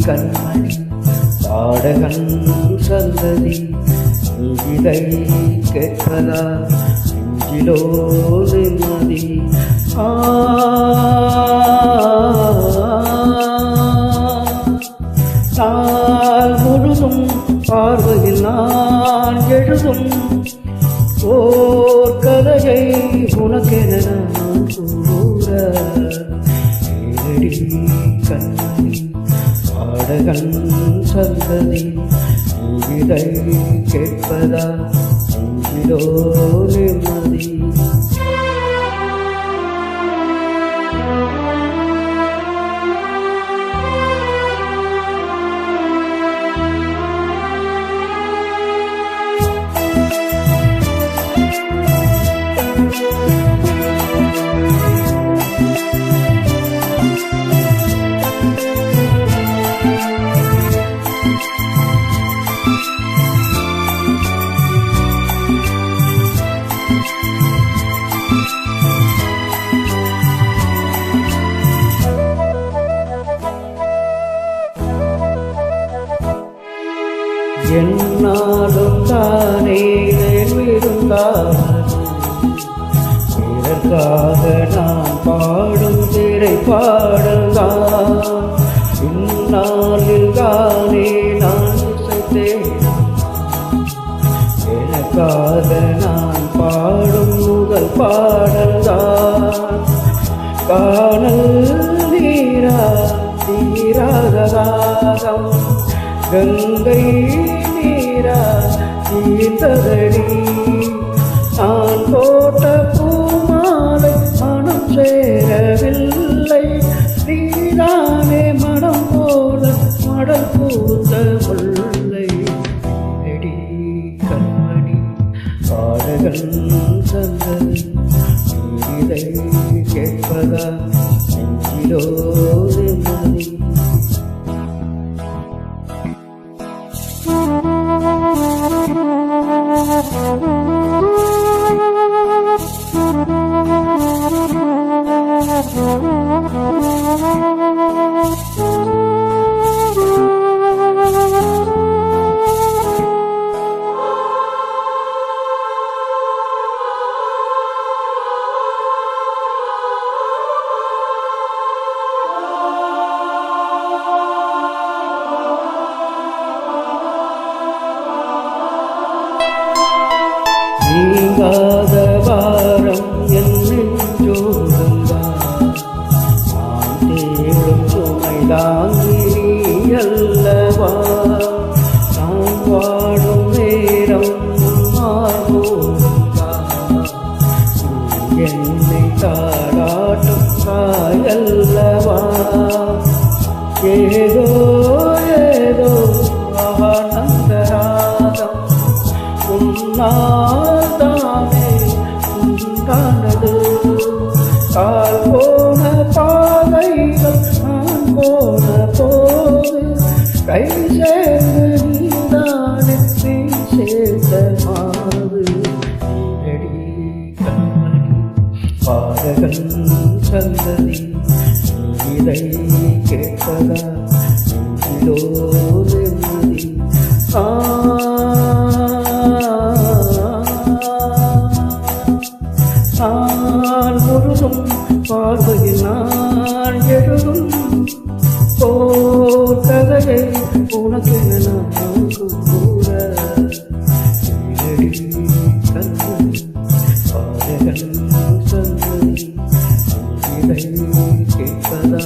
கண்மணி பாடகன் சந்ததி இதை கேட்பதா நெஞ்சிலோ நிம்மதி நாள் முழுதும் பார்வையில் நான் எழுதும் ஓர் கதையை உனக்கென நான் கூற கண்மணி பாடகன் சந்ததி இதை கேட்பதா நெஞ்சிலோ நிம்மதி என்னாலும் தானே இருந்தாலும் இதற்காக நான் பாடும் திரை பாடல்தான் இந்நாளில் தானே நான் இசைத்தேன் எனக்காக நான் பாடும் முதல் பாடல்தான் காணல் நீரா தீராததாகம் கங்கை நீரா தீர்த்ததடி நான் போட்ட பூமாலை மனம் சேரவில்லை நீதானே மனம் போல மடல் பூத்த முல்லை நெடி கண்மணி பாடகன் சந்ததி இதை கேட்பதா நெஞ்சிலோ நிம்மதி நீங்காத வாரம் என் நெஞ்சோடுந்தான் நான் தேடும் சுமைதாங்கி அல்லவா நான் வாடும் நேரம் என்னை தாராட்டும் தாயல்லவா ஏதோ ஏதோ ஆனந்தராகம் உன்னால்தானே உண்டானது கால் போன பாதைகள் நான் போன போது கை சேர்ந்து நீதானே நீ சேர்ந்த மாது நீரடி கண்மணி பாடகன் சந்ததி இதை கேட்பதா நெஞ்சிலோ நிம்மதி நான் முழுதும் பார்வையில் நான் எழுதும் ஓர் கதையை உனக்கென நான் கூற கண்மணி பாடகன் சந்ததி இதை கேட்பதா